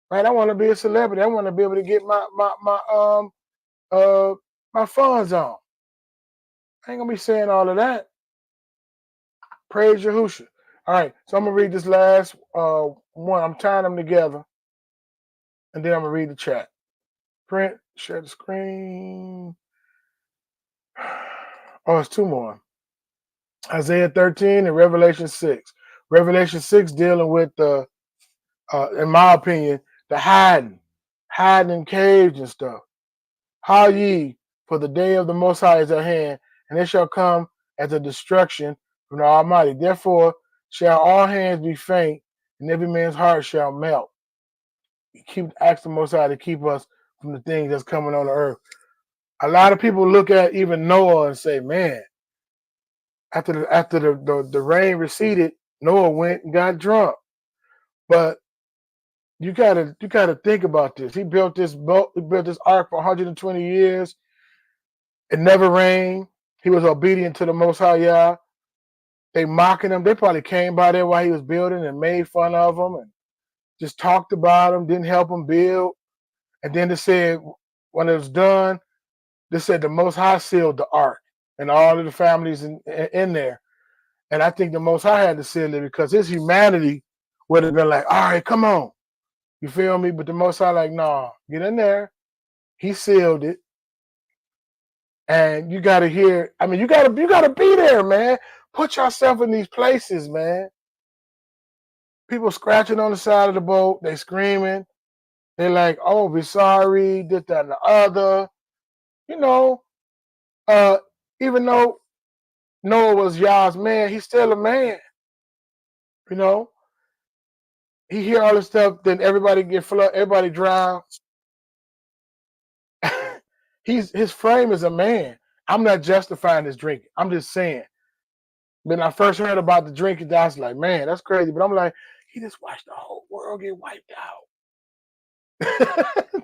right? I want to be a celebrity. I want to be able to get my funds on. I ain't gonna be saying all of that. Praise Yahusha. All right, so I'm gonna read this last one. I'm tying them together, and then I'm gonna read the chat. Print, share the screen. Oh, it's two more. Isaiah 13 and Revelation 6. Revelation 6 dealing with the, in my opinion, the hiding in caves and stuff. How ye, for the day of the Most High is at hand, and it shall come as a destruction from the Almighty. Therefore shall all hands be faint, and every man's heart shall melt. We keep asking the Most High to keep us from the things that's coming on the earth. A lot of people look at even Noah and say, man, after the rain receded, Noah went and got drunk. But you gotta think about this. He built this boat, he built this ark for 120 years. It never rained. He was obedient to the Most High Yah. They mocking him. They probably came by there while he was building and made fun of him and just talked about him, didn't help him build. And then they said, when it was done, they said the Most High sealed the ark and all of the families in there. And I think the Most High had to seal it because his humanity would have been like, all right, come on. You feel me? But the Most High like, nah, get in there. He sealed it. And you gotta hear, I mean, you gotta be there, man. Put yourself in these places, man. People scratching on the side of the boat, they screaming. They're like, oh, be sorry, this, that, and the other. You know, even though Noah was Yah's man, he's still a man. You know, he hear all this stuff, then everybody get flooded, everybody drown. His frame is a man. I'm not justifying this drinking. I'm just saying. When I first heard about the drinking, I was like, man, that's crazy. But I'm like, he just watched the whole world get wiped out.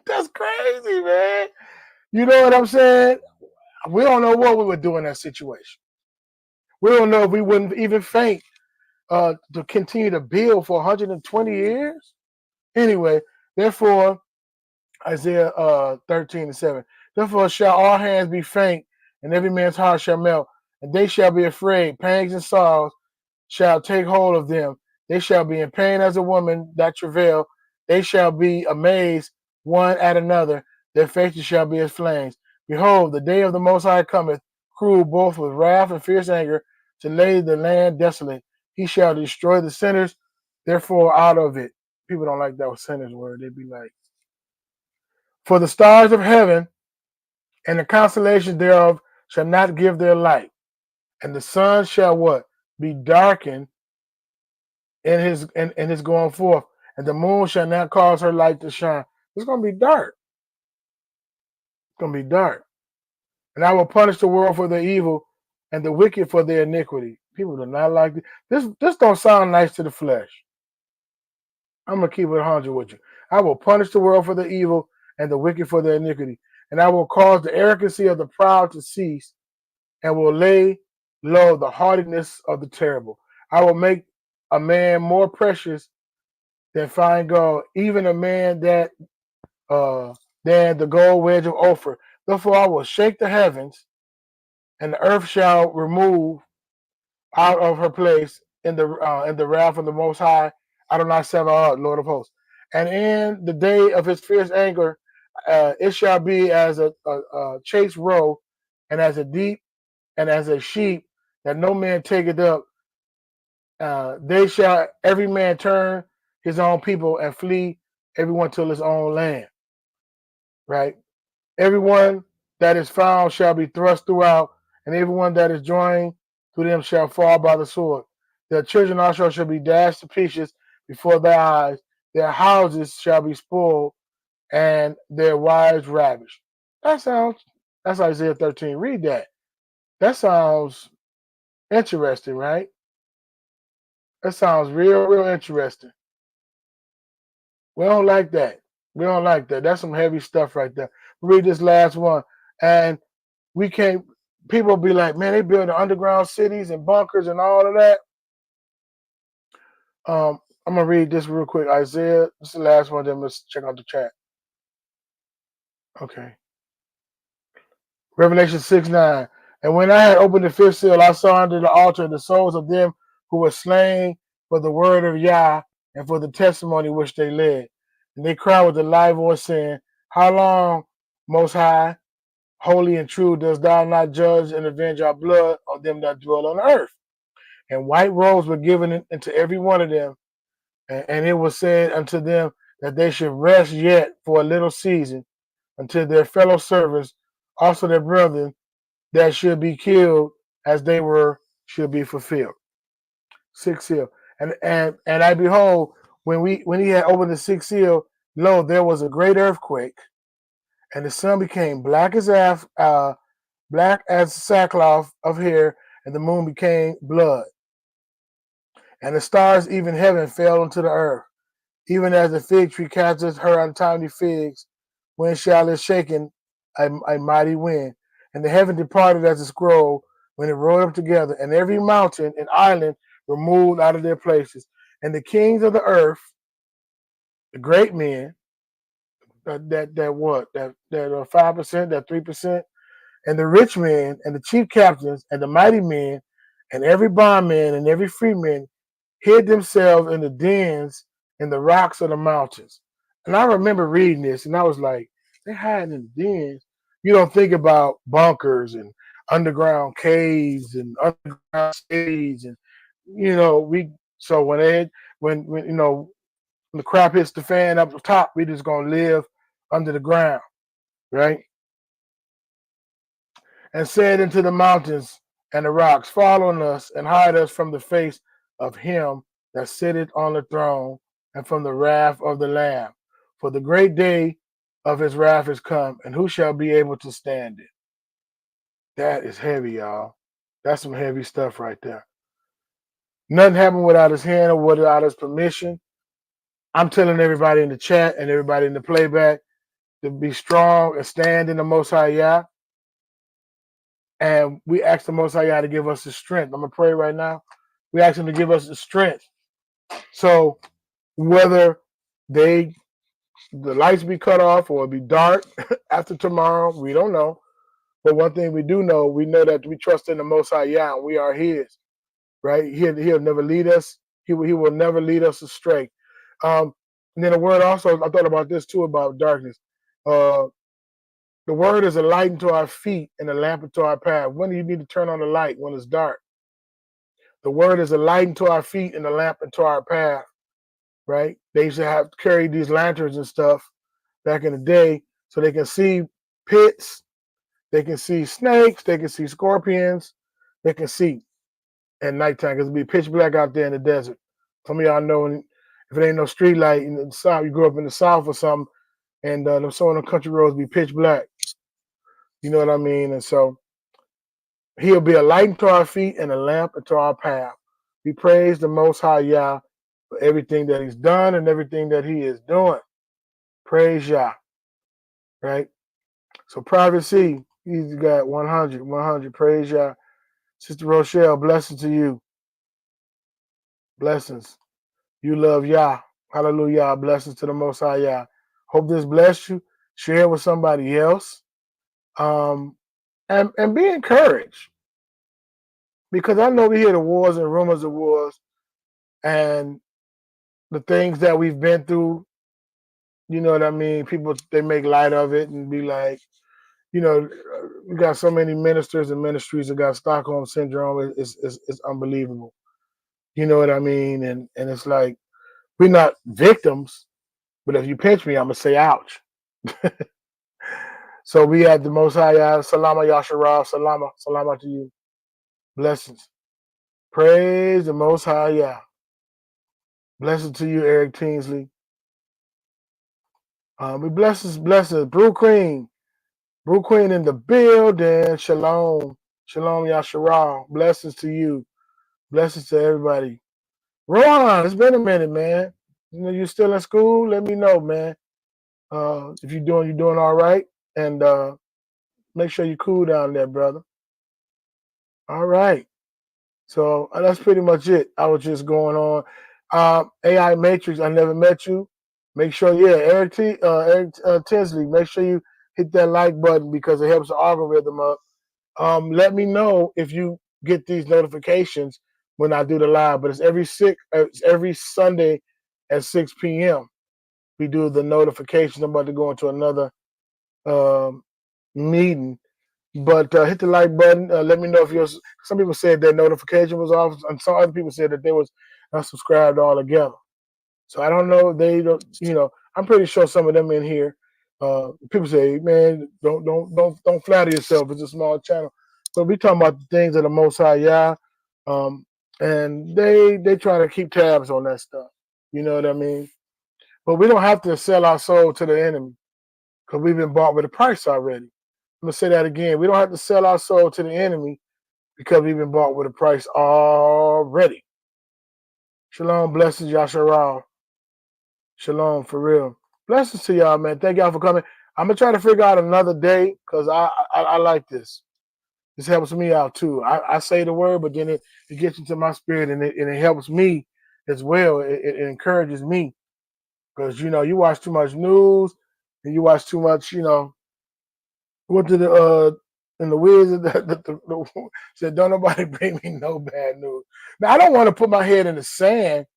That's crazy, man. You know what I'm saying? We don't know what we would do in that situation. We don't know if we wouldn't even faint to continue to build for 120 years. Anyway, therefore, Isaiah 13 and 7. Therefore shall all hands be faint, and every man's heart shall melt, and they shall be afraid. Pangs and sorrows shall take hold of them. They shall be in pain as a woman that travail. They shall be amazed one at another. Their faces shall be as flames. Behold, the day of the Most High cometh, cruel both with wrath and fierce anger, to lay the land desolate. He shall destroy the sinners, therefore out of it. People don't like that sinners word. They'd be like, for the stars of heaven and the constellations thereof shall not give their light, and the sun shall what? Be darkened in his going forth, and the moon shall not cause her light to shine. It's gonna be dark. It's gonna be dark. And I will punish the world for their evil and the wicked for their iniquity. People do not like this. This don't sound nice to the flesh. I'm gonna keep it 100 with you. I will punish the world for their evil and the wicked for their iniquity, and I will cause the arrogancy of the proud to cease, and will lay low the haughtiness of the terrible. I will make a man more precious than fine gold, even a man that than the gold wedge of Ophir. Therefore I will shake the heavens, and the earth shall remove out of her place in the wrath of the Most High, Adonai Sabaoth, Lord of hosts. And in the day of his fierce anger, It shall be as a chase roe, and as a deep, and as a sheep that no man taketh up. They shall every man turn his own people and flee everyone to his own land. Right? Everyone that is found shall be thrust throughout, and everyone that is joined to them shall fall by the sword. Their children also shall be dashed to pieces before their eyes. Their houses shall be spoiled, and their wives ravished. That sounds. That's Isaiah 13. Read that. That sounds interesting, right? That sounds real interesting. We don't like that. We don't like that. That's some heavy stuff right there. Read this last one, and we can't. People be like, man, they build underground cities and bunkers and all of that. I'm gonna read this real quick. Isaiah, this is the last one. Then let's check out the chat. Okay. Revelation 6:9. And when I had opened the fifth seal, I saw under the altar the souls of them who were slain for the word of Yah and for the testimony which they led. And they cried with a loud voice, saying, how long, Most High, holy and true, dost thou not judge and avenge our blood on them that dwell on earth? And white robes were given into every one of them, and it was said unto them that they should rest yet for a little season until their fellow servants, also their brethren, that should be killed as they were, should be fulfilled. Sixth seal. And I behold, when he had opened the sixth seal, lo, there was a great earthquake, and the sun became black as sackcloth of hair, and the moon became blood, and the stars, even heaven, fell into the earth, even as the fig tree catches her untimely figs, when shall it shaken a mighty wind. And the heaven departed as a scroll when it rolled up together, and every mountain and island were moved out of their places. And the kings of the earth, the great men, that 5%, that 3%, and the rich men, and the chief captains, and the mighty men, and every bondman and every freeman hid themselves in the dens in the rocks of the mountains. And I remember reading this, and I was like, they're hiding in the dens. You don't think about bunkers and underground caves and underground cities, and so when the crap hits the fan up the top, we just gonna live under the ground, right? And said into the mountains and the rocks, fall on us and hide us from the face of him that sitteth on the throne and from the wrath of the Lamb. For the great day of his wrath is come, and who shall be able to stand it? That is heavy, y'all. That's some heavy stuff right there. Nothing happened without his hand or without his permission. I'm telling everybody in the chat and everybody in the playback to be strong and stand in the Most High Yah. And we ask the Most High Yah to give us the strength. I'm going to pray right now. We ask him to give us the strength. So whether the lights be cut off or it be dark after tomorrow, we don't know. But one thing we do know, we know that we trust in the Most High Yah, and we are his, right? He'll never lead us. He will never lead us astray. And then the word also, I thought about this too, about darkness. The word is a light unto our feet and a lamp unto our path. When do you need to turn on the light? When it's dark. The word is a light unto our feet and a lamp unto our path, right? They used to have carry these lanterns and stuff back in the day so they can see pits, they can see snakes, they can see scorpions, they can see at nighttime because it'll be pitch black out there in the desert. Some of y'all know if it ain't no street light in the south, you grew up in the south or something, and some of the country roads be pitch black. You know what I mean? And so he'll be a light unto our feet and a lamp unto our path. We praise the Most High Yah for everything that he's done and everything that he is doing. Praise Yah, right? So Private C, he's got 100. Praise Yah. Sister Rochelle, blessings to you. Blessings. You love Yah. Hallelujah. Blessings to the Most High Yah. Hope this blessed you. Share it with somebody else. And be encouraged. Because I know we hear the wars and rumors of wars and the things that we've been through You know what I mean? People, they make light of it and be like, you know, we got so many ministers and ministries that got Stockholm syndrome. It's unbelievable. You know what I mean? And it's like, we're not victims, but if you pinch me, I'm gonna say ouch. So we have the Most High Yah, Salama Yasharah, Salama to you. Blessings. Praise the Most High Yah. Blessings to you, Eric Tinsley. We blessings. Brew Queen in the building. Shalom. Shalom Yasharah. Blessings to you. Blessings to everybody. Ron, it's been a minute, man. You know, you still in school? Let me know, man. If you're doing all right. And make sure you cool down there, brother. All right. So that's pretty much it. I was just going on. AI Matrix, I never met you. Make sure, Eric Tinsley, make sure you hit that like button because it helps the algorithm up. Let me know if you get these notifications when I do the live, but it's every Sunday at 6 p.m. We do the notifications. I'm about to go into another meeting. But hit the like button. Let me know if some people said their notification was off, and some other people said that they was not subscribed altogether. So I don't know. They don't. I'm pretty sure some of them in here. People say, man, don't flatter yourself. It's a small channel. But we talking about the things of the Most High Yah, and they try to keep tabs on that stuff. You know what I mean? But we don't have to sell our soul to the enemy because we've been bought with a price already. I'm going to say that again. We don't have to sell our soul to the enemy because we've been bought with a price already. Shalom, blessings, Yasharal. Shalom, for real. Blessings to y'all, man. Thank y'all for coming. I'm going to try to figure out another day because I like this. This helps me out too. I say the word, but then it gets into my spirit and it helps me as well. It encourages me because, you watch too much news and you watch too much, what did and the Wiz said, don't nobody bring me no bad news. Now, I don't want to put my head in the sand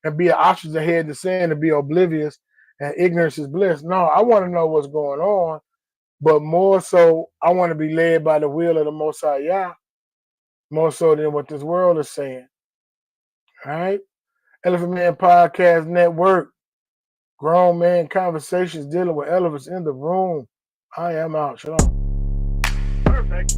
and be an ostrich head in the sand and be oblivious and ignorance is bliss. No, I want to know what's going on, but more so, I want to be led by the will of the Most High Yah, more so than what this world is saying. All right? Elephant Man Podcast Network, grown man conversations dealing with elephants in the room. I am out. Shalom. Perfect.